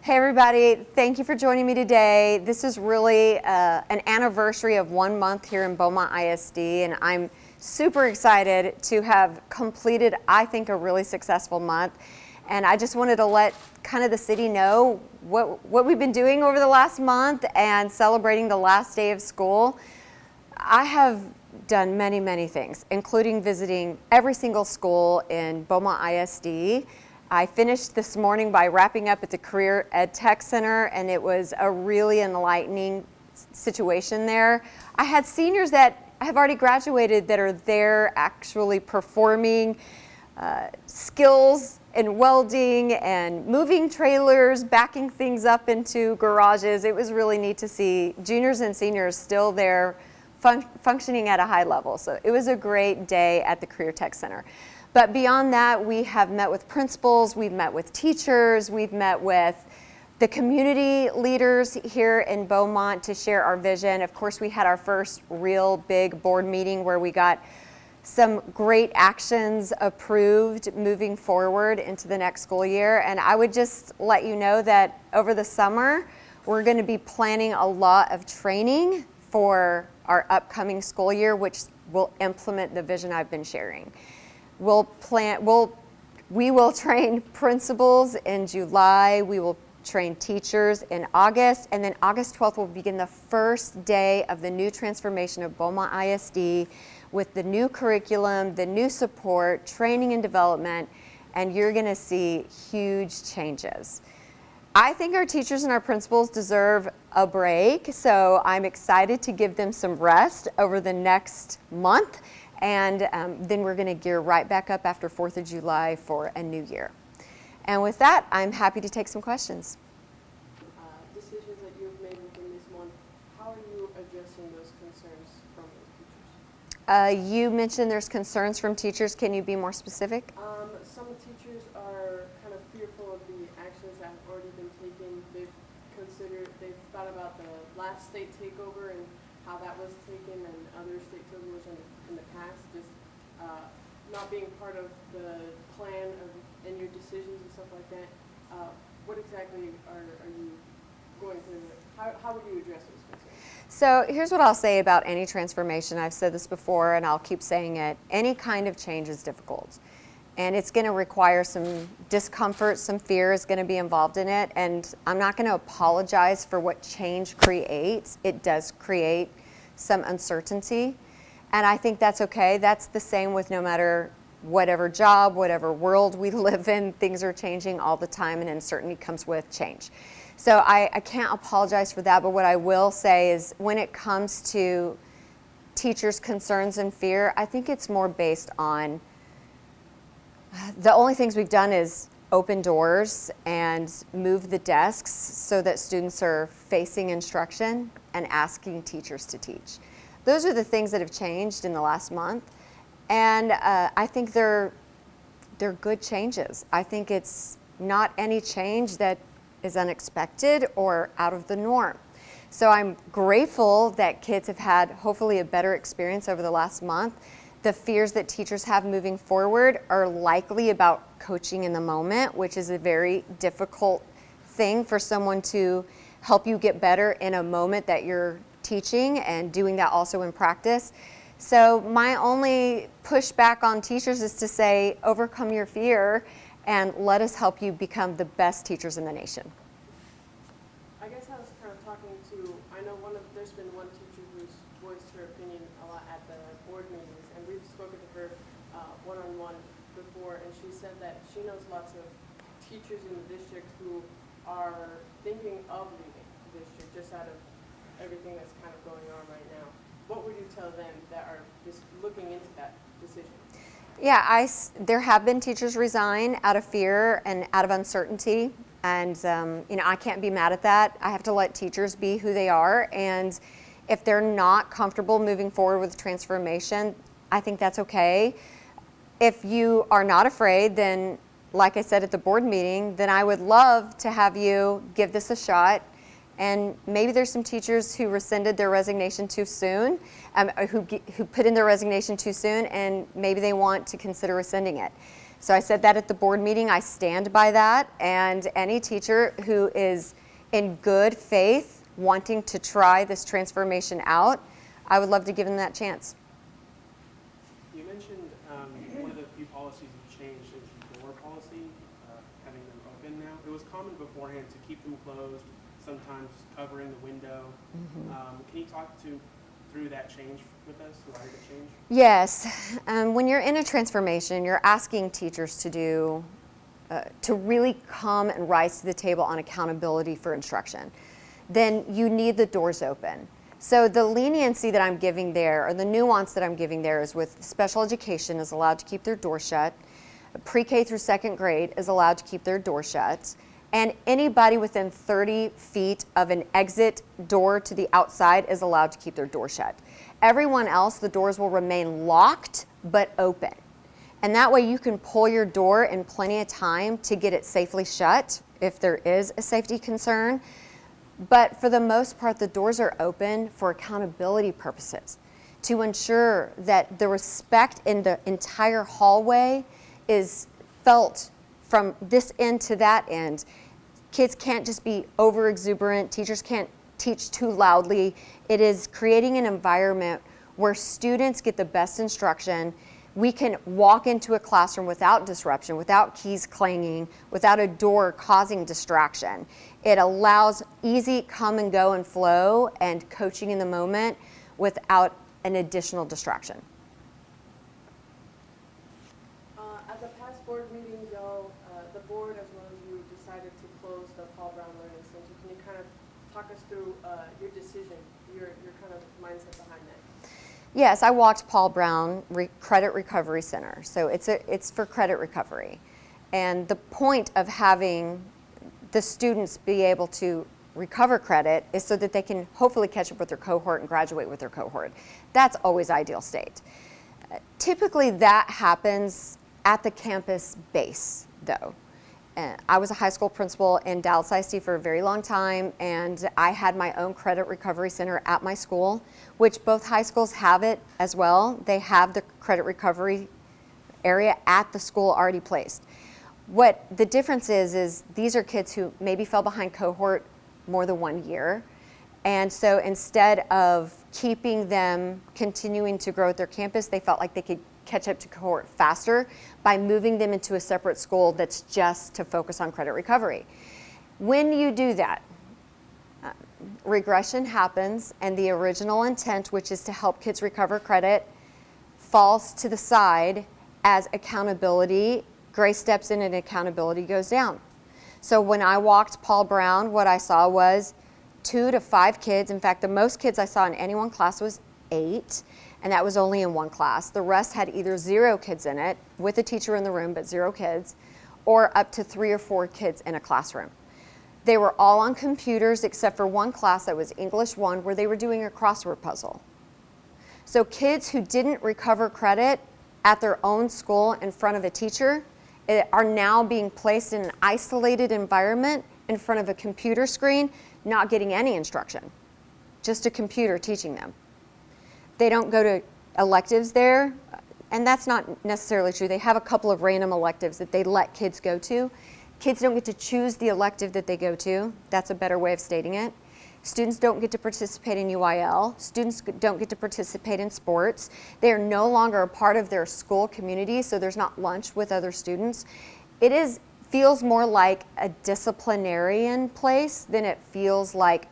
Hey everybody, thank you for joining me today. This is really an anniversary of 1 month here in Beaumont ISD, and I'm super excited to have completed, I think, a really successful month. And I just wanted to let kind of the city know what we've been doing over the last month and celebrating the last day of school. I have done many things, including visiting every single school in Beaumont ISD. I finished this morning by wrapping up at the Career Ed Tech Center, and it was a really enlightening situation there. I had seniors that have already graduated that are there actually performing skills in welding and moving trailers, backing things up into garages. It was really neat to see juniors and seniors still there functioning at a high level. So it was a great day at the Career Tech Center. But beyond that, we have met with principals, we've met with teachers, we've met with the community leaders here in Beaumont to share our vision. Of course, we had our first real big board meeting where we got some great actions approved moving forward into the next school year. And I would just let you know that over the summer, we're going to be planning a lot of training for our upcoming school year, which will implement the vision I've been sharing. We will train principals in July, we will train teachers in August, and then August 12th will begin the first day of the new transformation of Beaumont ISD with the new curriculum, the new support, training and development, and you're gonna see huge changes. I think our teachers and our principals deserve a break, so I'm excited to give them some rest over the next month. And then we're going to gear right back up after 4th of July for a new year. And with that, I'm happy to take some questions. Decisions that you've made within this month, how are you addressing those concerns from those teachers? You mentioned there's concerns from teachers. Can you be more specific? Some teachers are kind of fearful of the actions that have already been taken. They've thought about the last state takeover and how that was taken and other state takeovers in the past, just not being part of the plan and your decisions and stuff like that. What exactly are you going to, how would you address those concerns? So here's what I'll say about any transformation. I've said this before and I'll keep saying it. Any kind of change is difficult. And it's going to require some discomfort, some fear is going to be involved in it. And I'm not going to apologize for what change creates. It does create some uncertainty. And I think that's okay. That's the same with no matter whatever job, whatever world we live in. Things are changing all the time, and uncertainty comes with change. So I can't apologize for that. But what I will say is when it comes to teachers' concerns and fear, I think it's more based on the only things we've done is open doors and move the desks so that students are facing instruction and asking teachers to teach. Those are the things that have changed in the last month. And I think they're good changes. I think it's not any change that is unexpected or out of the norm. So I'm grateful that kids have had hopefully a better experience over the last month. The fears that teachers have moving forward are likely about coaching in the moment, which is a very difficult thing for someone to help you get better in a moment that you're teaching and doing that also in practice. So my only pushback on teachers is to say, overcome your fear and let us help you become the best teachers in the nation. I guess I was kind of talking to, I know there's been one teacher who's voiced her opinion a lot at the board meetings, and we've spoken to her one-on-one before, and she said that she knows lots of teachers in the district who are thinking of leaving the district just out of everything that's kind of going on right now. What would you tell them that are just looking into that decision? Yeah, there have been teachers resign out of fear and out of uncertainty. And I can't be mad at that. I have to let teachers be who they are. And if they're not comfortable moving forward with transformation, I think that's okay. If you are not afraid, then like I said at the board meeting, then I would love to have you give this a shot. And maybe there's some teachers who rescinded their resignation too soon, who put in their resignation too soon, and maybe they want to consider rescinding it. So I said that at the board meeting. I stand by that. And any teacher who is in good faith wanting to try this transformation out, I would love to give them that chance. You mentioned one of the few policies you've changed is the door policy, having them open now. It was common beforehand to keep them closed, sometimes covering the window. Can you talk through that change with us? Why did it change? Yes. When you're in a transformation, you're asking teachers to really come and rise to the table on accountability for instruction. Then you need the doors open. So the leniency that I'm giving there, or the nuance that I'm giving there, is with special education is allowed to keep their door shut. Pre-K through second grade is allowed to keep their door shut. And anybody within 30 feet of an exit door to the outside is allowed to keep their door shut. Everyone else, the doors will remain locked but open. And that way you can pull your door in plenty of time to get it safely shut if there is a safety concern. But for the most part, the doors are open for accountability purposes, to ensure that the respect in the entire hallway is felt from this end to that end. Kids can't just be over exuberant. Teachers can't teach too loudly. It is creating an environment where students get the best instruction. We can walk into a classroom without disruption, without keys clanging, without a door causing distraction. It allows easy come and go and flow and coaching in the moment without an additional distraction. At the past board meeting, though, the board as well as you decided to close the Paul Brown Learning Center. Can you kind of talk us through your decision, your kind of mindset behind that? Yes, I walked Paul Brown Credit Recovery Center. So it's for credit recovery. And the point of having the students be able to recover credit is so that they can hopefully catch up with their cohort and graduate with their cohort. That's always ideal state. Typically that happens at the campus base, though. I was a high school principal in Dallas ISD for a very long time, and I had my own credit recovery center at my school, which both high schools have it as well. They have the credit recovery area at the school already placed. What the difference is these are kids who maybe fell behind cohort more than 1 year. And so instead of keeping them continuing to grow at their campus, they felt like they could catch up to cohort faster by moving them into a separate school that's just to focus on credit recovery. When you do that, regression happens, and the original intent, which is to help kids recover credit, falls to the side as accountability. Grace steps in and accountability goes down. So when I walked Paul Brown, what I saw was 2 to 5 kids. In fact, the most kids I saw in any one class was 8, and that was only in one class. The rest had either 0 kids in it, with a teacher in the room, but 0 kids, or up to 3 or 4 kids in a classroom. They were all on computers except for one class that was English 1, where they were doing a crossword puzzle. So kids who didn't recover credit at their own school in front of a teacher are now being placed in an isolated environment in front of a computer screen, not getting any instruction, just a computer teaching them. They don't go to electives there, and that's not necessarily true. They have a couple of random electives that they let kids go to. Kids don't get to choose the elective that they go to. That's a better way of stating it. Students don't get to participate in UIL. Students don't get to participate in sports. They are no longer a part of their school community, so there's not lunch with other students. It feels more like a disciplinarian place than it feels like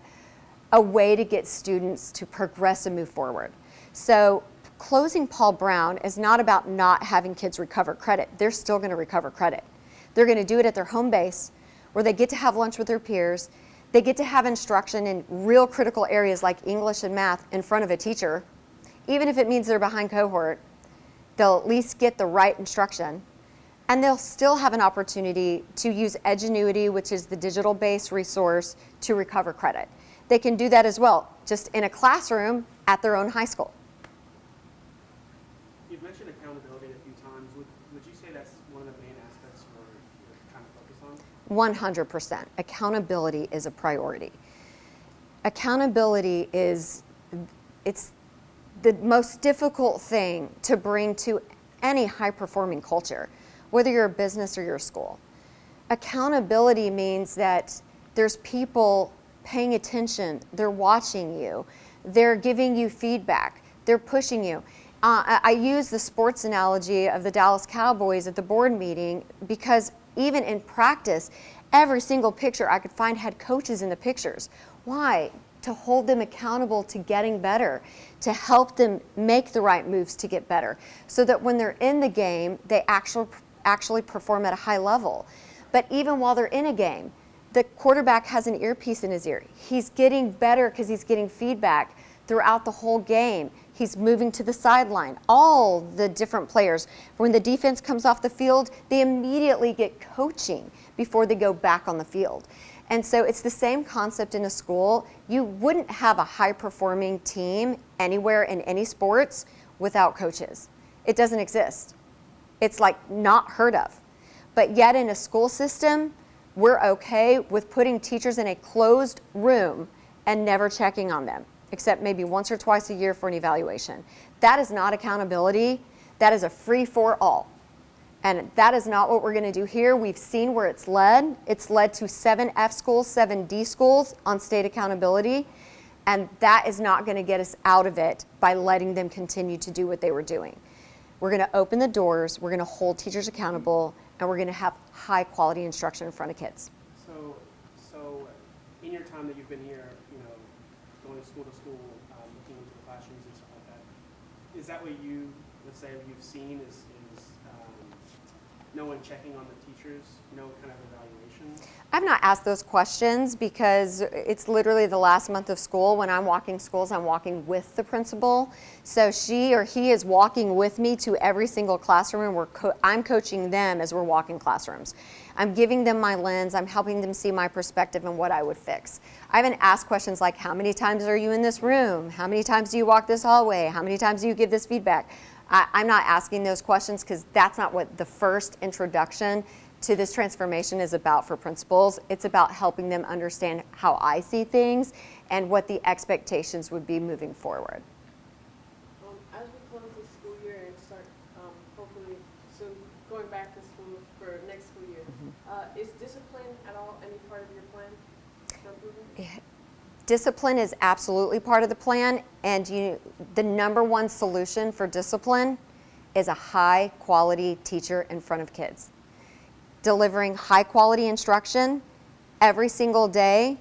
a way to get students to progress and move forward. So closing Paul Brown is not about not having kids recover credit. They're still going to recover credit. They're going to do it at their home base, where they get to have lunch with their peers. They get to have instruction in real critical areas like English and math in front of a teacher. Even if it means they're behind cohort, they'll at least get the right instruction. And they'll still have an opportunity to use Edgenuity, which is the digital-based resource, to recover credit. They can do that as well, just in a classroom at their own high school. You've mentioned accountability a few times. Would you say that's one of the main aspects you're trying to focus on? 100%. Accountability is a priority. Accountability it's the most difficult thing to bring to any high-performing culture. whether you're a business or you're a school. Accountability means that there's people paying attention, they're watching you, they're giving you feedback, they're pushing you. I use the sports analogy of the Dallas Cowboys at the board meeting because even in practice, every single picture I could find had coaches in the pictures. Why? To hold them accountable to getting better, to help them make the right moves to get better, so that when they're in the game, they actually perform at a high level. But even while they're in a game, the quarterback has an earpiece in his ear. He's getting better because he's getting feedback throughout the whole game. He's moving to the sideline. All the different players, when the defense comes off the field, they immediately get coaching before they go back on the field. And so it's the same concept in a school. You wouldn't have a high-performing team anywhere in any sports without coaches. It doesn't exist. It's like not heard of. But yet in a school system, we're okay with putting teachers in a closed room and never checking on them, except maybe once or twice a year for an evaluation. That is not accountability. That is a free-for-all. And that is not what we're going to do here. We've seen where it's led. It's led to 7 F schools, 7 D schools on state accountability. And that is not going to get us out of it by letting them continue to do what they were doing. We're going to open the doors. We're going to hold teachers accountable. And we're going to have high-quality instruction in front of kids. So in your time that you've been here, going to school, looking into the classrooms and stuff like that, is that what you, let's say, you've seen is no one checking on the teachers, no kind of evaluation? I've not asked those questions because it's literally the last month of school. When I'm walking schools, I'm walking with the principal. So she or he is walking with me to every single classroom, and I'm coaching them as we're walking classrooms. I'm giving them my lens. I'm helping them see my perspective and what I would fix. I haven't asked questions like, how many times are you in this room? How many times do you walk this hallway? How many times do you give this feedback? I'm not asking those questions because that's not what the first introduction to this transformation is about for principals. It's about helping them understand how I see things and what the expectations would be moving forward. As we close the school year and start hopefully soon going back to school for next school year, is discipline at all any part of your plan for improvement? Discipline is absolutely part of the plan, and the number one solution for discipline is a high quality teacher in front of kids. Delivering high quality instruction every single day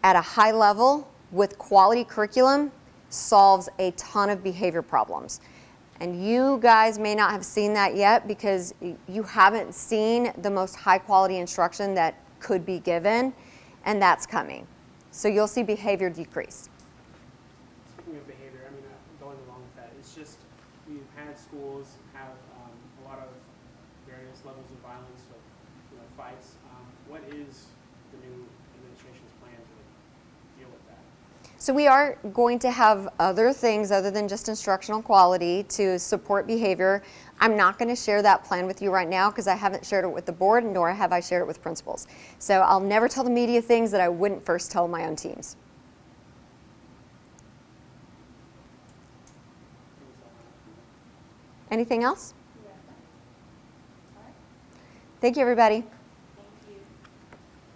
at a high level with quality curriculum solves a ton of behavior problems. And you guys may not have seen that yet because you haven't seen the most high quality instruction that could be given, and that's coming. So you'll see behavior decrease. Speaking of behavior, going along with that, it's just we've had schools have a lot of various levels of violence, of fights. What is the new administration's plan to deal with that? So we are going to have other things other than just instructional quality to support behavior. I'm not going to share that plan with you right now because I haven't shared it with the board, nor have I shared it with principals. So I'll never tell the media things that I wouldn't first tell my own teams. Anything else? Yeah. All right. Thank you, everybody.